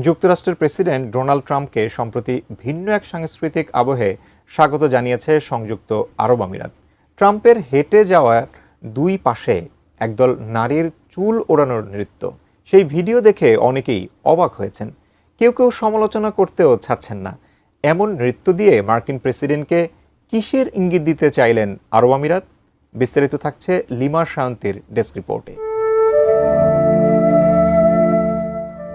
যুক্তরাষ্ট্রের president Donald ট্রাম্পকে সম্প্রতি ভিন্ন এক সাংস্কৃতিক আবহে স্বাগত জানিয়েছে সংযুক্ত আরব আমিরাত। ট্রাম্পের হেঁটে যাওয়ার দুই পাশে একদল নারীর চুল ওড়ানোর নৃত্য, সেই ভিডিও দেখে অনেকেই অবাক হয়েছেন। কেউ কেউ সমালোচনা করতেও ছাড়ছেন না। এমন নৃত্য দিয়ে মার্কিন প্রেসিডেন্টকে কিসের ইঙ্গিত দিতে চাইলেন আরব আমিরাত? বিস্তারিত থাকছে লিমা শান্তির ডেস্ক রিপোর্টে।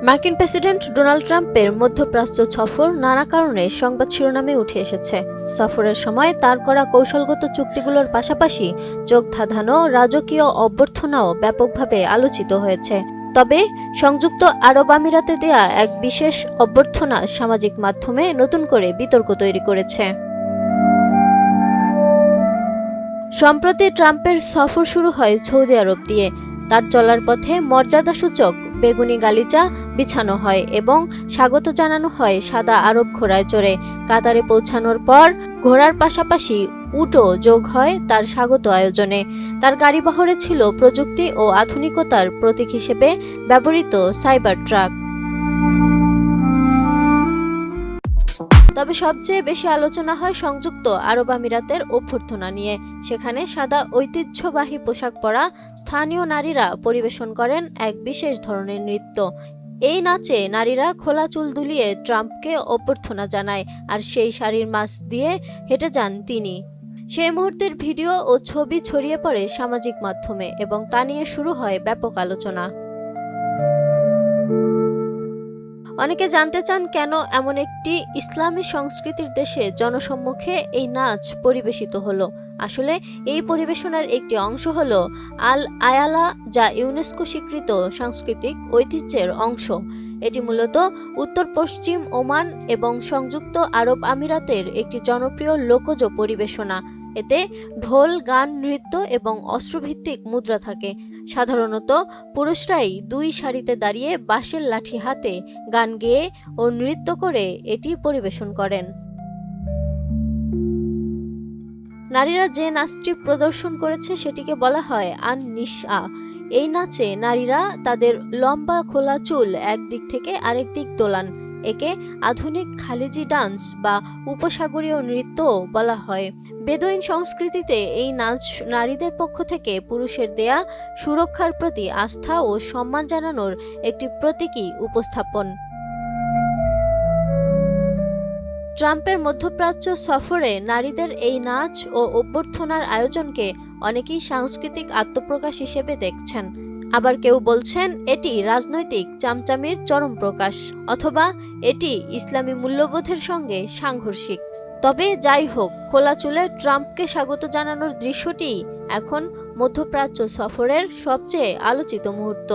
মার্কিন প্রেসিডেন্ট ডোনাল্ড ট্রাম্পের মধ্যপ্রাচ্য সফর নানা কারণে সংবাদ শিরোনামে উঠে এসেছে। সফরের সময় তার করা কৌশলগত চুক্তিগুলোর পাশাপাশি চোখ ধাঁধানো রাজকীয় অভ্যর্থনাও ব্যাপকভাবে আলোচিত হয়েছে। তবে সংযুক্ত আরব আমিরাতে দেয়া এক বিশেষ অভ্যর্থনা সামাজিক মাধ্যমে নতুন করে বিতর্ক তৈরি করেছে। সম্প্রতি ট্রাম্পের সফর শুরু হয় সৌদি আরব দিয়ে। তার চলার পথে মর্যাদাসূচক বেগুনি গালিচা বিছানো হয় এবং স্বাগত জানানো হয় সাদা আরব ঘোড়ায় চড়ে। কাতারে পৌঁছানোর পর ঘোড়ার পাশাপাশি উটও যোগ হয় তার স্বাগত আয়োজনে। তার গাড়িবহরে ছিল প্রযুক্তি ও আধুনিকতার প্রতীক হিসেবে ব্যবহৃত সাইবার ট্রাক। তবে সবচেয়ে বেশি আলোচনা হয় সংযুক্ত আরব আমিরাতের অভ্যর্থনা নিয়ে। সেখানে সাদা ঐতিহ্যবাহী পোশাক পরা স্থানীয় নারীরা পরিবেশন করেন এক বিশেষ ধরনের নৃত্য। এই নাচে নারীরা খোলা চুল দুলিয়ে ট্রাম্পকে অভ্যর্থনা জানায়, আর সেই শাড়ির মাঝ দিয়ে হেঁটে যান তিনি। সেই মুহূর্তের ভিডিও ও ছবি ছড়িয়ে পড়ে সামাজিক মাধ্যমে এবং তা নিয়ে শুরু হয় ব্যাপক আলোচনা। অনেকে জানতে চান কেন এমন একটি ইসলামী সংস্কৃতির দেশে জনসম্মুখে এই নাচ পরিবেশিত হলো। আসলে এই পরিবেশনার একটি অংশ হলো আল আয়ালা, যা ইউনেস্কো স্বীকৃত সাংস্কৃতিক ঐতিহ্যের অংশ। এটি মূলত উত্তর পশ্চিম ওমান এবং সংযুক্ত আরব আমিরাতের একটি জনপ্রিয় লোকজ পরিবেশনা। এতে ঢোল, গান, নৃত্য এবং অস্ত্রভিত্তিক মুদ্রা থাকে। সাধারণত পুরুষরাই দুই সারিতে দাঁড়িয়ে বাঁশের লাঠি হাতে গান গেয়ে ও নৃত্য করে এটি পরিবেশন করেন। নারীরা যে নাচটি প্রদর্শন করেছে সেটিকে বলা হয় আন-নিসা। এই নাচে নারীরা তাদের লম্বা খোলা চুল একদিক থেকে আরেক দিক দোলান। একে আধুনিক খালিজি ডান্স বা উপসাগরীয় নৃত্য বলা হয়। বেদুইন সংস্কৃতিতে এই নাচ নারীদের পক্ষ থেকে পুরুষের দেয়া সুরক্ষার প্রতি আস্থা ও সম্মান জানানোর একটি প্রতীকী উপস্থাপন। ট্রাম্পের মধ্যপ্রাচ্য সফরে নারীদের এই নাচ ও অভ্যর্থনার আয়োজনকে অনেকেই সাংস্কৃতিক আত্মপ্রকাশ হিসেবে দেখছেন। আবার কেউ বলছেন এটি রাজনৈতিক চামচামির চরম প্রকাশ, অথবা এটি ইসলামী মূল্যবোধের সঙ্গে সাংঘর্ষিক। তবে যাই হোক, খোলা চুলে ট্রাম্পকে স্বাগত জানানোর দৃশ্যটি এখন মধ্যপ্রাচ্য সফরের সবচেয়ে আলোচিত মুহূর্ত।